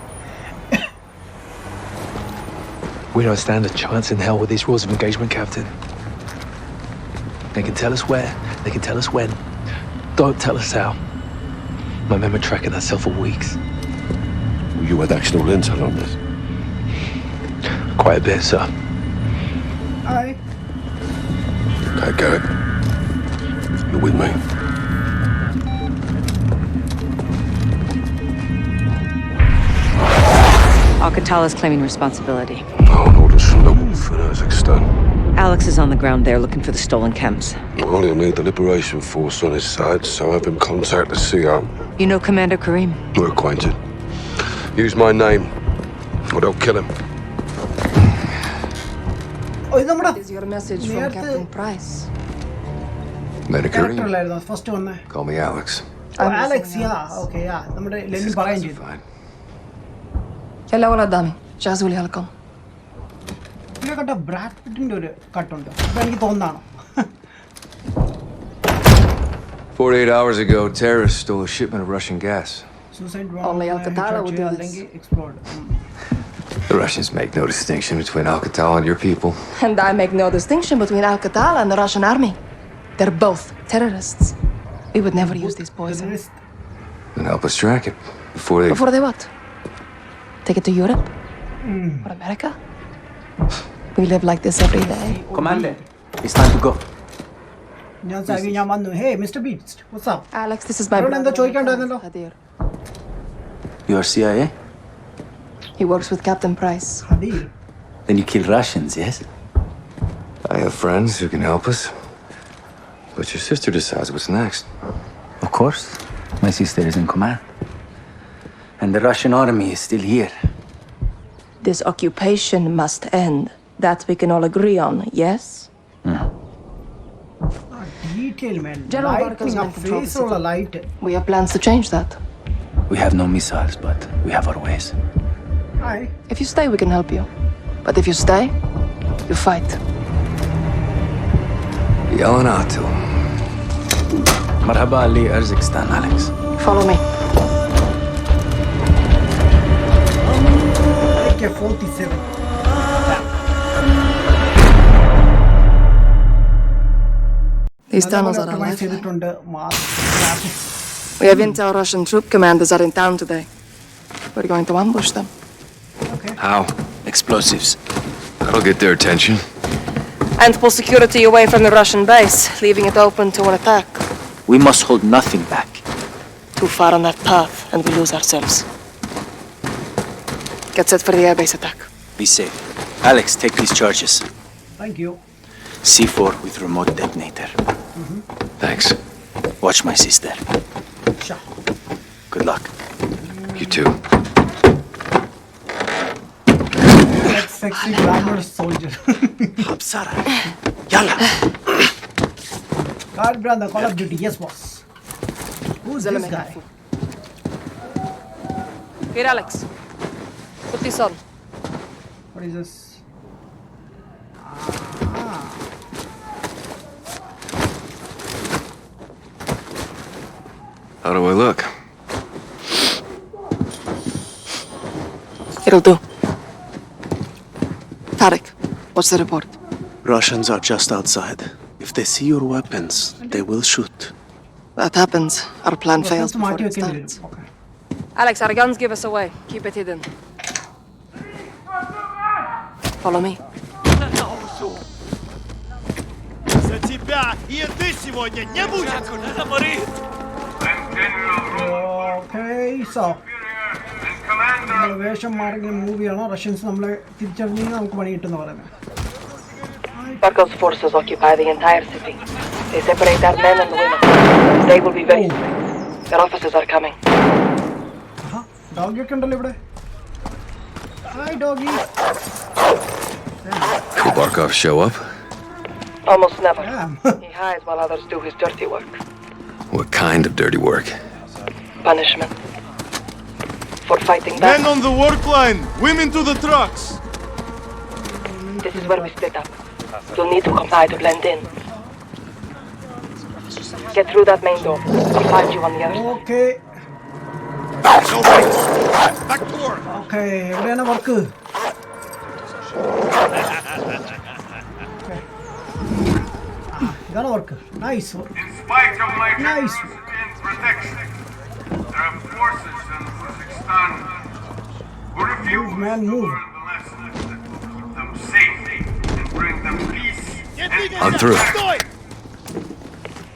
We don't stand a chance in hell with these rules of engagement, Captain. They can tell us where, they can tell us when. Don't tell us how. My men were tracking ourselves for weeks. You had actual intel on this? Quite a bit, sir. Aye. Okay, Garrett. You're with me. Al-Qatala is claiming responsibility. Oh, all the snoop for Kazakhstan. Alex is on the ground there looking for the stolen chems. Well, he'll need the Liberation Force on his side, so have him contact the CR. You know Commander Karim? We're acquainted. Use my name, or they'll kill him. Is your message from Captain Price? Medicare. First one. Call me Alex. Oh, Alex, yeah. Okay, yeah. Let me arrange it. Hello, Adami. Jazuli halkom. You got a Brad Pitt cut on the 48 hours ago, terrorists stole a shipment of Russian gas. Only Al-Qatala would do this. The Russians make no distinction between Al-Qatala and your people. And I make no distinction between Al-Qatala and the Russian army. They're both terrorists. We would never use this poison. Then help us track it before they... Before they what? Take it to Europe? Or America? We live like this every day. Commander, it's time to go. Hey, Mr. Beast, what's up? Alex, this is my brother. Hadir. You are CIA? He works with Captain Price. Hadir. Then you kill Russians, yes? I have friends who can help us. But your sister decides what's next. Of course. My sister is in command. And the Russian army is still here. This occupation must end. That we can all agree on, yes? Detail, man. General Lighting up face or a light. We have plans to change that. We have no missiles, but we have our ways. Aye. If you stay, we can help you. But if you stay, you fight. Yelanato. Marhaba Ali, Kazakhstan, Alex. Follow me. LIKE 47. These tunnels are our lifeline. We have intel Russian troop commanders are in town today. We're going to ambush them. Okay. How? Explosives. That'll get their attention. And pull security away from the Russian base, leaving it open to an attack. We must hold nothing back. Too far on that path, and we lose ourselves. Get set for the airbase attack. Be safe. Alex, take these charges. Thank you. C4 with remote detonator. Thanks. Watch my sister. Sure. Good luck. You too. That sexy glamorous soldier. Hapsara. Yalla. God, brother, Call of Duty. Yes, boss. Who's this guy? Here, Alex. Put this on. What is this? How do I look? It'll do. Tarek, what's the report? Russians are just outside. If they see your weapons, they will shoot. That happens. Our plan fails before it starts. Alex, our guns give us away. Keep it hidden. Follow me. За тебя и ты сегодня не будет! Okay, so. വേഷം മാറിയ മൂവിയാണ് Russians നമ്മളെ തിരിച്ചറിഞ്ഞെങ്കിൽ നമുക്ക് പണി കിട്ടുന്ന പറയുന്നത്. Barkov's forces occupy the entire city. They separate our men and women. They will be very strict. Their officers are coming. Doggy ഒക്കെ ഉണ്ടല്ലോ ഇവിടെ. Hi, doggy. Will Barkov show up? Almost never. Damn. He hides while others do his dirty work. What kind of dirty work? Punishment. For fighting back. Men on the work line! Women to the trucks! This is where we split up. You'll need to comply to blend in. Get through that main door. I'll find you on the other side. Okay. No way! Back to work! Okay, എവിടെയാണ് work? ഇതാണ് work. Nice. In spite of my Nice. generosity and protection, there are forces in Kazakhstan who refuse man, to move. learn the lessons that will keep them safe and bring them peace and I'm through.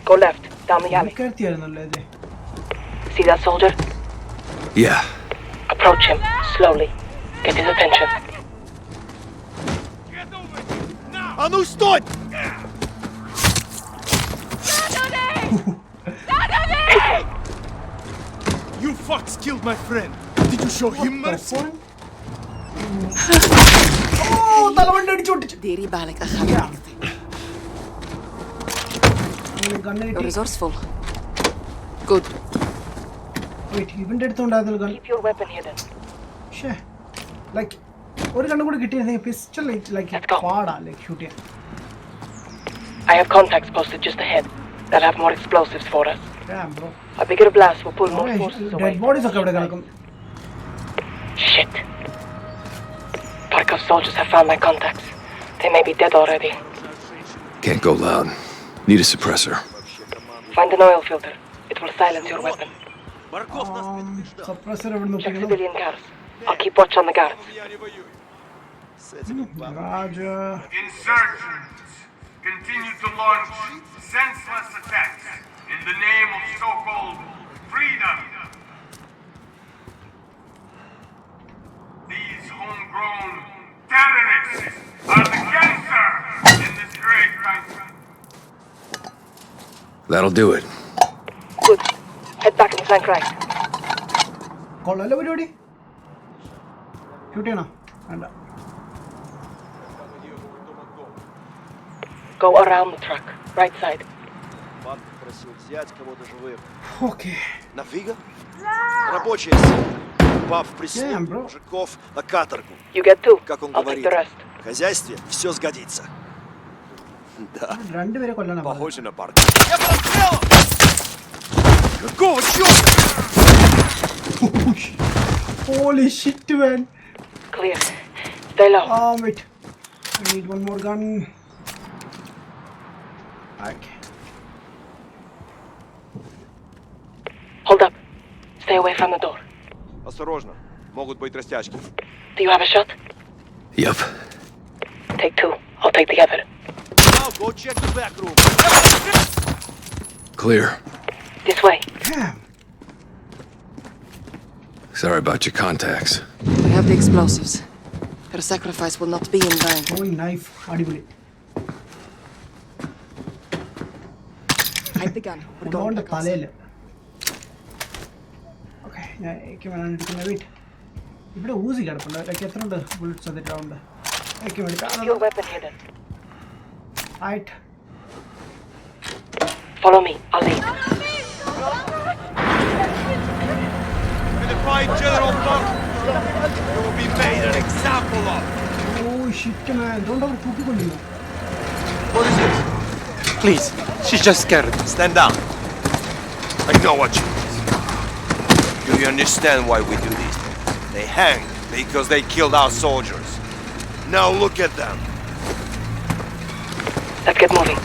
Go left, down the alley. കേട്ടിയായിരുന്നല്ലേ ഇത്? See that soldier? Yeah. Approach him, slowly. Get his attention. А ну стой! You fucks killed my friend. Did you show him mercy? Oh, തലവണ്ടി അടിച്ചു പൊട്ടിച്ചു. You're resourceful. Good. Wait, ഇവന്റെ അടുത്തുണ്ടായിരുന്നല്ലോ gun. Keep your weapon hidden. ശ്ശേ. Like ഒരു കണ്ണു കൂടി കിട്ടിയിരുന്നെങ്കിൽ pistol like പാടാ like shoot ചെയ്യാൻ. I have contacts posted just ahead. They'll have more explosives for us. Damn, bro. A bigger blast will pull more forces away. Dead bodies ഒക്കെ ഇവിടെ കിടക്കും. Shit. Barkov soldiers have found my contacts. They may be dead already. Can't go loud. Need a suppressor. Find an oil filter. It will silence your weapon. Suppressor എവിടുന്ന് Check ഒപ്പിക്കണം? civilian cars. I'll keep watch on the guards. Raja. Insurgents continue to launch senseless attacks in the name of so-called freedom. These homegrown terrorists are the cancer in this great country. That'll do it. Good. Head back and flank right. കൊള്ളാലോ പരിപാടി. Shoot ചെയ്യണോ? വേണ്ട. Go around the truck. Right side. Okay. Нафига? Рабочая сила. Упав в прислугу мужиков на каторгу. You get two. Как он I'll говорит, take the rest. в хозяйстве все сгодится. Да. രണ്ടുപേരെ കൊല്ലണം. Похоже на парк. Я подстрелом! Какого черта? Holy shit, man. Clear. Stay low. Wait. I need one more gun. Okay. Hold up. Stay away from the door. Осторожно, могут быть растяжки. Do you have a shot? Yep. Take two. I'll take the other. Now go check the back room. Clear. This way. Damn. Sorry about your contacts. We have the explosives. Her sacrifice will not be in vain. Oh, knife. അടിപൊളി. Hide the gun. We're going അതുകൊണ്ട് back outside. തലയില്. Okay, ഞാൻ ഏക്കുമാണ് എടുക്കുന്നത്. Wait. ഇവിടെ Uzi കിടപ്പുണ്ട്. Like എത്ര ഉണ്ട് bullets അതിട്ട് ഉണ്ട്. ഏക്കും എടുക്കാം. Your weapon hidden. Right. Follow me. I'll lead. In the fight, General Buck, you will be made an example of. Oh shit, man. Don't have to put it. What is this? Please, she's just scared. Stand down. I know what you mean. Do you understand why we do these things? They hang because they killed our soldiers. Now look at them. Let's get moving.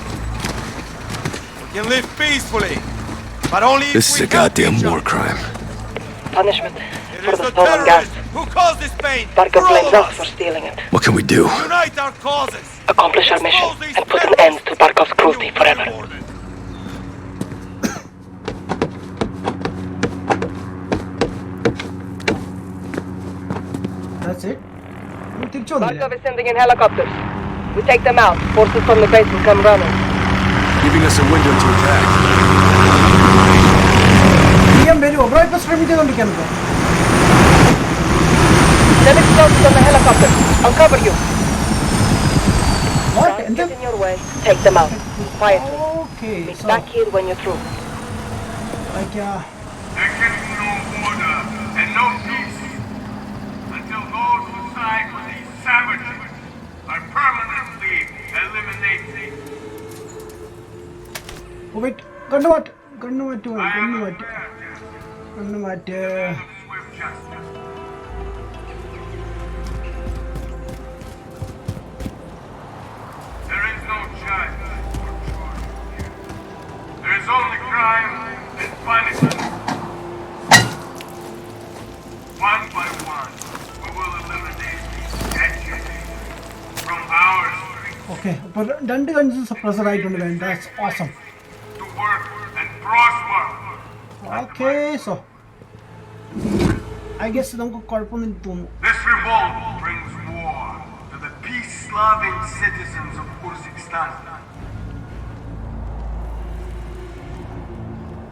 We can live peacefully, but only This if is we a goddamn help each war other. crime. Punishment It for is the the stolen gas. terrorists who caused this pain Barkov for all blames of us for us. stealing it. What can we do? Unite our causes. Accomplish our mission and put an end to Barkov's cruelty forever. That's it. Barkov is sending in helicopters. We take them out. Forces from the base will come running. Giving us a window to attack. Send explosives on the helicopter. I'll cover you. What? get in your way, take them out. Quietly. Okay, Meet so back here when you're through. like There can be no order and no peace until those who side with these savages are permanently eliminated. oh wait, gun what? Swift justice. There is no judge or jury here. There is only crime and punishment. One by one, we will eliminate these edges from our streets Okay, but രണ്ട് guns suppressor ആയിട്ടുണ്ട് man. That's awesome. to work and prosper. Okay, so I guess നമുക്ക് കുഴപ്പമൊന്നും തോന്നുന്നു. This revolt brings war to the peace-loving citizens of Urzikstan.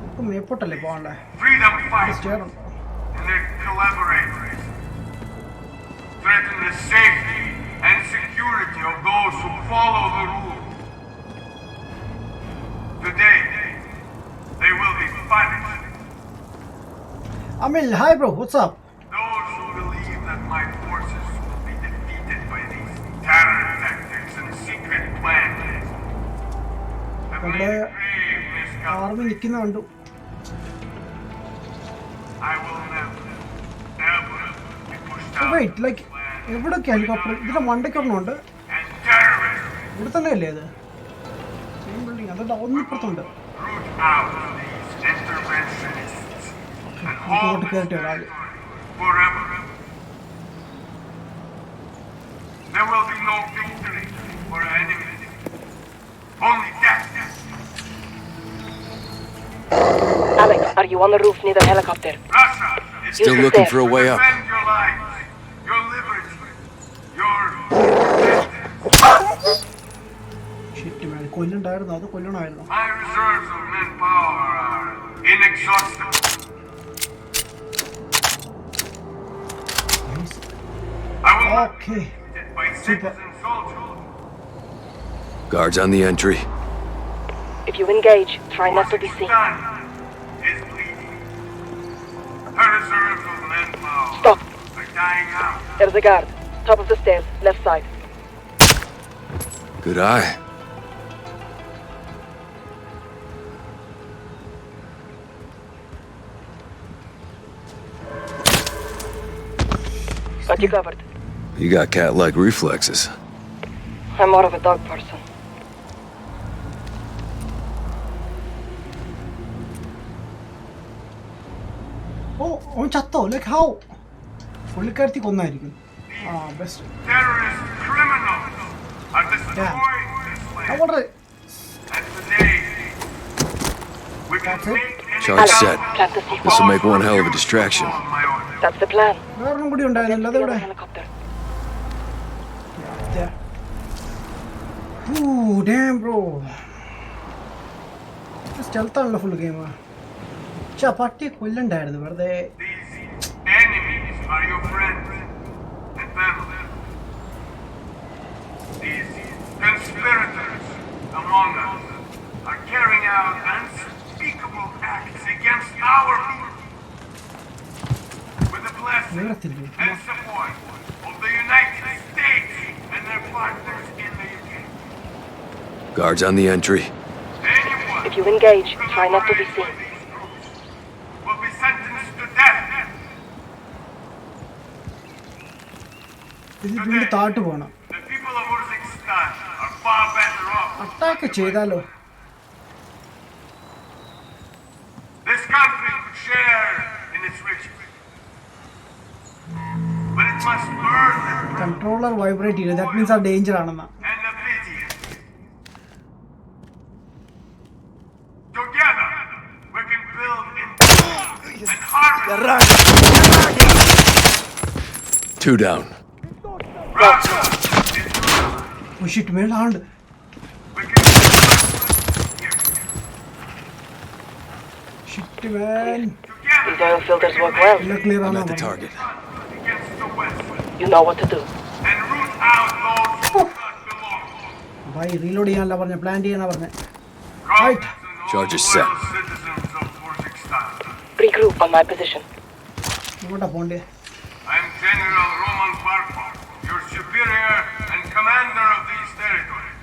നമുക്ക് മേപ്പോട്ടല്ലേ പോകണ്ടേ? Freedom fighters stair and their collaborators threaten the safety and security of those who follow the rule. Today, they will be punished. Amil, hi bro, what's up? Those who believe that my forces will be defeated by these terror tactics and secret plans have made ഇവിടെ grave miscalculations. Army നിൽക്കുന്ന കണ്ടു. I will never, ever be pushed out Wait, like എവിടൊക്കെ helicopter? ഇതിന്റെ മണ്ടയ്ക്കൊരെണ്ണമുണ്ട്. and terrorists. ഇവിടെ തന്നെ അല്ലേ അത്? Same building. അതുകൊണ്ട് ഒന്നിപ്പുറത്തുണ്ട്. Root out these interventionists and hold ഇങ്ങോട്ട് this കയറിട്ട് വരാം. forever. There will be no victory for our enemies. Only death. Alex, are you on the roof near the helicopter? Russia is Still Use looking this. for a way up. defend your lives, your liberty, your shit man, കൊല്ലുണ്ടായിരുന്നു. അത് കൊല്ലണമായിരുന്നു. My reserves of manpower are inexhaustible. I will not be Okay. defeated by Super. citizen soldiers. Guards on the entry. If you engage, try not to be seen. Urzikstan is bleeding. Her reserves of manpower Stop. are dying out. There's a guard. Top of the stairs, left side. Good eye. Got you covered. You got cat-like reflexes. I'm more of a dog person. ഓ അവൻ ചത്തോ? Like how? പുള്ളിക്കാരത്തി കൊന്നായിരിക്കും. ആ best. Terrorist criminals are destroying this land. വളരെ And today, we can make Charge set. Plant the sequence. This will make one hell of a distraction. my order. That's the plan. വേറൊന്നും കൂടി ഉണ്ടായിരുന്നല്ലോ. Get to the അതെവിടെ? other helicopter. Ooh, damn bro. Stealth ആണല്ലോ full game. പക്ഷെ ആ പട്ടിയെ കൊല്ലണ്ടായിരുന്നു വെറുതെ. These enemies are your friends and family. These conspirators among us are carrying out unspeakable acts against our people. With the blessing വിവരത്തില്ലേ? and support of the United States and their partners in the UK. Guards on the entry. Anyone If you engage, try not to be seen. will be sentenced to death. ഇത് വീണ്ടും താട്ട് പോകണം. The people of Urzikstan are far better off. Attack ചെയ്താലോ? This country could share in its riches. But it must burn and controller vibrate ചെയ്യില്ല. That means ആ danger ആണെന്നാ. oblivion. Together, we can build and harvest. 2 down. Russia is oh shit മേലാണ്ട്. Shit man. These oil filters work well. എല്ലാം clear I'm ആണോ? at the target. against the West You know what to do. and root out those who do not belong. ഭായി reload ചെയ്യാനല്ല പറഞ്ഞ, plan ചെയ്യാനാ പറഞ്ഞ. Charges set. Regroup on my position. ഇങ്ങോട്ടാ പോണ്ടേ? I'm General Roman Barco, your superior and commander of these territories.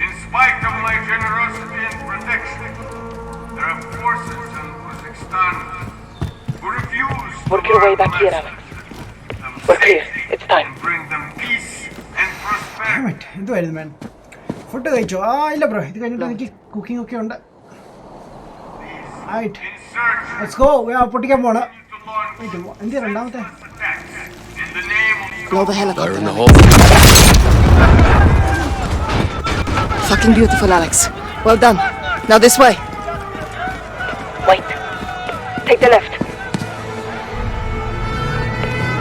In spite of my generosity and protection, there are forces in Kazakhstan who refuse to Work your way back here, Alex. We're clear. It's time. bring them peace and prosperity. Damn it. എന്തുവായിരുന്നു man? Food കഴിച്ചോ? ഇല്ല bro, ഇത് കഴിഞ്ഞിട്ട് എനിക്ക് cooking ഒക്കെ ഉണ്ട്. Right. Let's go. പൊട്ടിക്കാൻ പോണ്. എന്ത് രണ്ടാമത്തെ? Blow the helicopter. Fire in the hole. Fucking beautiful, Alex. Well done. Now this way. Wait. Take the left.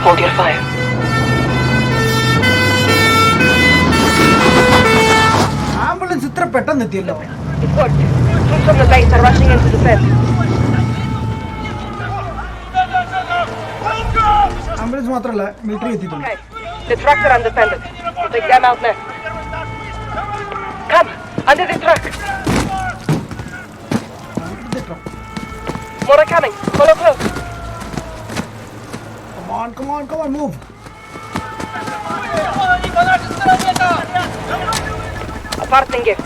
Hold your fire. Ambulance ഇത്ര പെട്ടെന്ന് എത്തിയല്ലോ. It worked. Troops from the base are rushing into the fence. Ambulance മാത്രമല്ല military എത്തിയിട്ടുണ്ട്. Okay. The trucks are undefended. We'll take them out next. Come, under the truck. More are coming. Follow close. Come on, move. A parting gift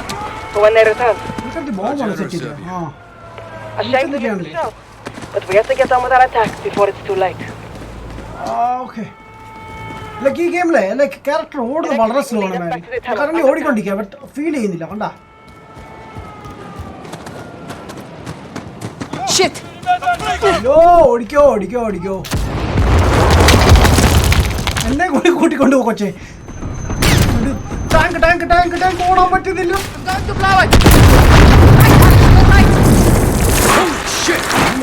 for when they return. Look at the bomb on the city. Ashamed to do the show, but we have to get on with our attack before it's too late. Okay. Like ഈ ഗെയിമിലെ like character ഓടുന്നത് വളരെ slow ആണ് മാൻ. Current ഓടിക്കൊണ്ടിരിക്കുക, but feel ചെയ്യുന്നില്ല. കണ്ടാ? Shit. അയ്യോ, ഓടിക്കോ. എന്നെ കൂടി കൂട്ടിക്കൊണ്ടു പോ കൊച്ചേ. ടാങ്ക് ഓടാൻ പറ്റുന്നില്ല.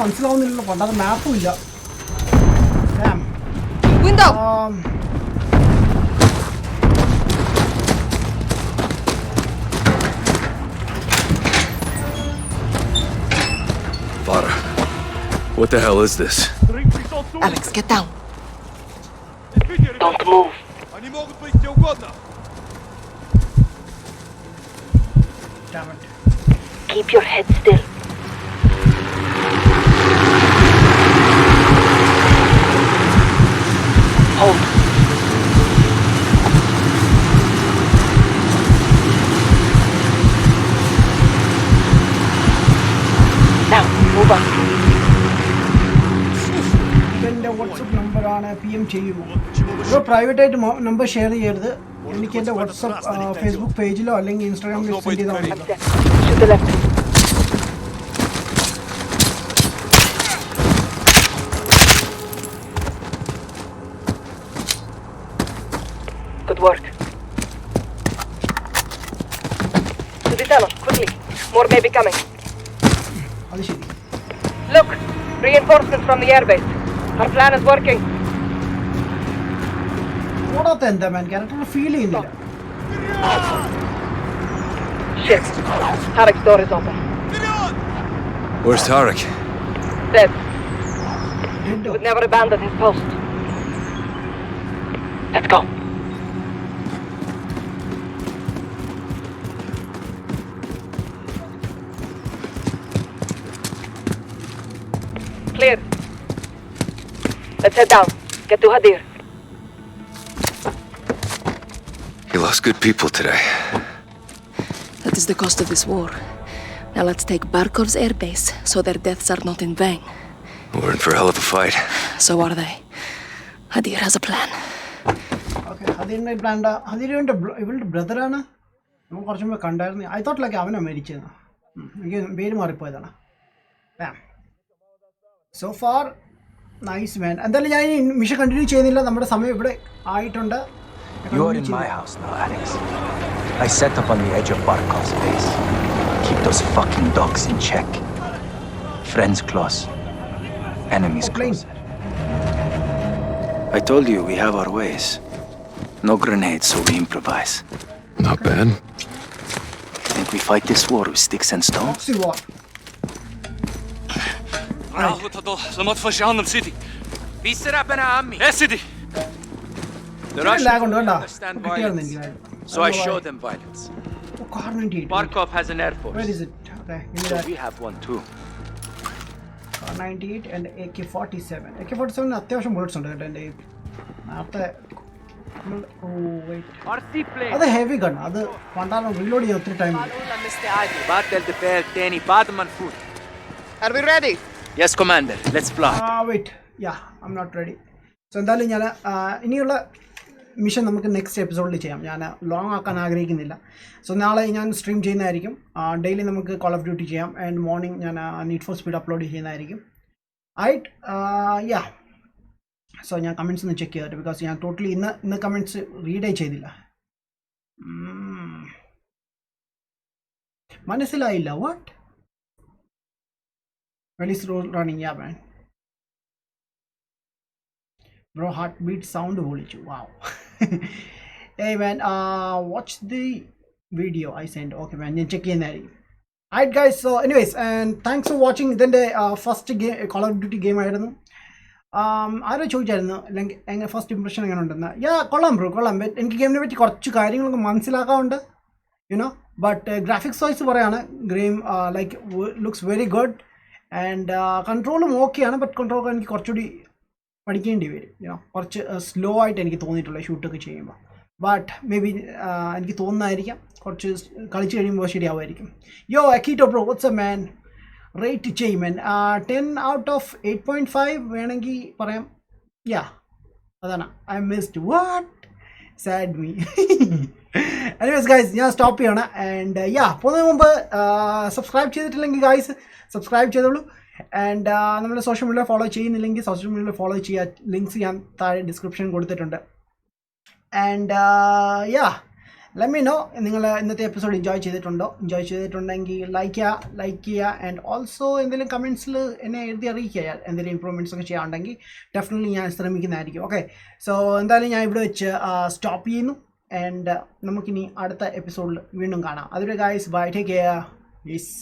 മനസ്സിലാവുന്നില്ലല്ലോ, പണ്ടാതെ മാപ്പും ഇല്ല. Window. Vara, what the hell is this? Alex, get down. Don't move. Они могут быть где угодно. Damn it. Keep your head still. Hold. Now, move on. എൻ്റെ വാട്സപ്പ് നമ്പറാണ്, PM ചെയ്യുമോ? ഇപ്പോൾ പ്രൈവറ്റായിട്ട് നമ്പർ ഷെയർ ചെയ്യരുത്. എനിക്ക് എൻ്റെ വാട്സപ്പ് ഫേസ്ബുക്ക് പേജിലോ അല്ലെങ്കിൽ ഇൻസ്റ്റാഗ്രാമിലോ സെൻഡ് ചെയ്താൽ മതി. To the left. Good work. To the tunnel, quickly. More may be coming. അത് ശരി. Look, reinforcements from the airbase. Our plan is working. ഓടാത്ത എന്താ മാൻ, ക്യാരക്ടർ ഫീൽ ചെയ്യുന്നില്ല. Shit. Tarek's door is open. Where's Tarek? Dead. He would never abandon his post. Let's go. Clear. Let's head down. Get to Hadir. He lost good people today. That is the cost of this war. Now let's take Barkov's airbase so their deaths are not in vain. We're in for a hell of a fight. So are they. Hadir has a plan. Okay, ഹദീറിൻ്റെ പ്ലാൻഡാ. ഹദീറിൻ്റെ ഇവളുടെ ബ്രദറാണ്. നമുക്ക് കുറച്ച് മുമ്പ് കണ്ടായിരുന്നു. I thought like അവനാണ് മരിച്ചതെന്ന്. എനിക്ക് പേര് മാറിപ്പോയതാണ്. So far nice man. എന്തായാലും ഞാൻ ഈ മിഷൻ കണ്ടിന്യൂ ചെയ്യുന്നില്ല. നമ്മുടെ സമയം ഇവിടെ ആയിട്ടുണ്ട്. You're in my house now, Alex. I set up on the edge of Barkov's base. Keep those fucking dogs in check. Friends close. Enemies closer. I told you we have our ways. No grenades, so we improvise. Not bad. Think we fight this war with sticks and stones? Proxy war. لمط فشي عندهم سيدي. بيسرع بنا عمي. ايه سيدي. The Russians don't understand violence, so I show them violence. Car 98. Barkov has an air force. Where is it? Okay, give me So that. we have one too. Car 98 and AK-47. AK-47 അത്യാവശ്യം bullets ഉണ്ട് കേട്ടോ എൻ്റെ നേരത്തെ അത് heavy gun അത് പണ്ടാണ് reload ചെയ്യാൻ ഒത്തിരി time Are we ready? Yes, Commander. Let's fly. Wait ya I am not ready so എന്തായാലും ഞാൻ ഇനിയുള്ള മിഷൻ നമുക്ക് നെക്സ്റ്റ് എപ്പിസോഡിൽ ചെയ്യാം ഞാൻ ലോങ് ആക്കാൻ ആഗ്രഹിക്കുന്നില്ല സോ നാളെ ഞാൻ സ്ട്രീം ചെയ്യുന്നതായിരിക്കും ഡെയിലി നമുക്ക് കോൾ ഓഫ് ഡ്യൂട്ടി ചെയ്യാം ആൻഡ് മോർണിംഗ് ഞാൻ നീഡ് ഫോർ സ്പീഡ് അപ്ലോഡ് ചെയ്യുന്നതായിരിക്കും യാ സോ ഞാൻ കമൻറ്റ്സ് ഒന്ന് ചെക്ക് ചെയ്തിട്ട് ബിക്കോസ് ഞാൻ ടോട്ടലി ഇന്ന് കമൻറ്റ്സ് റീഡേ ചെയ്തില്ല മനസ്സിലായില്ല what When is running? Yeah, man. Bro, heartbeat sound volichu. Wow. Hey, man. Watch the video I sent. Okay, man. You check in there. Alright, guys. So, anyways, and thanks for watching. Then the first game, Call of Duty game. I don't know. I ചോദിച്ചായിരുന്നു അല്ലെങ്കിൽ എങ്ങനെ first impression എങ്ങനെ ഉണ്ടെന്ന് കൊള്ളാം bro കൊള്ളാം എനിക്ക് ഗെയിമിനെ പറ്റി കുറച്ച് കാര്യങ്ങളൊക്കെ മനസ്സിലാക്കാറുണ്ട് യുനോ ബട്ട് ഗ്രാഫിക്സ് വൈസ് പറയാണ് game like looks very good and കൺട്രോളും ഓക്കെയാണ് ബട്ട് കൺട്രോൾ എനിക്ക് കുറച്ചുകൂടി പഠിക്കേണ്ടി വരും യുനോ കുറച്ച് സ്ലോ ആയിട്ട് എനിക്ക് തോന്നിയിട്ടുള്ളത് ഷൂട്ടൊക്കെ ചെയ്യുമ്പോൾ ബട്ട് മേ ബി എനിക്ക് തോന്നുന്നതായിരിക്കാം കുറച്ച് കളിച്ച് കഴിയുമ്പോൾ ശരിയാവുമായിരിക്കും yo Akito bro what's up man rate ചെയ്യുമൻ 10 out of 8.5 വേണമെങ്കിൽ പറയാം യാ അതാണ് I missed what said me anyways guys ഞാൻ സ്റ്റോപ്പ് ചെയ്യണം ആൻഡ് പോകുന്നതിന് മുമ്പ് സബ്സ്ക്രൈബ് ചെയ്തിട്ടില്ലെങ്കിൽ ഗൈസ് സബ്സ്ക്രൈബ് ചെയ്തോളൂ ആൻഡ് നമ്മുടെ സോഷ്യൽ മീഡിയ ഫോളോ ചെയ്യുന്നില്ലെങ്കിൽ സോഷ്യൽ മീഡിയ ഫോളോ ചെയ്യുക ലിങ്ക്സ് ഞാൻ താഴെ ഡിസ്ക്രിപ്ഷനിൽ കൊടുത്തിട്ടുണ്ട് ആൻഡ് ലെറ്റ് മീ നോ നിങ്ങൾ ഇന്നത്തെ എപ്പിസോഡ് എൻജോയ് ചെയ്തിട്ടുണ്ടെങ്കിൽ ലൈക്ക് ചെയ്യുക ആൻഡ് ഓൾസോ എന്തെങ്കിലും കമൻറ്റ്സിൽ എന്നെ എഴുതി അറിയിക്കുക എന്തെങ്കിലും ഇമ്പ്രൂവ്മെൻറ്റ്സ് ഒക്കെ ചെയ്യാനുണ്ടെങ്കിൽ ഡെഫിനറ്റ്ലി ഞാൻ ശ്രമിക്കുന്നതായിരിക്കും ഓക്കെ സോ എന്തായാലും ഞാൻ ഇവിടെ വെച്ച് സ്റ്റോപ്പ് ചെയ്യുന്നു ആൻഡ് നമുക്കിനി അടുത്ത എപ്പിസോഡിൽ വീണ്ടും കാണാം അതുവരെ guys bye take care yes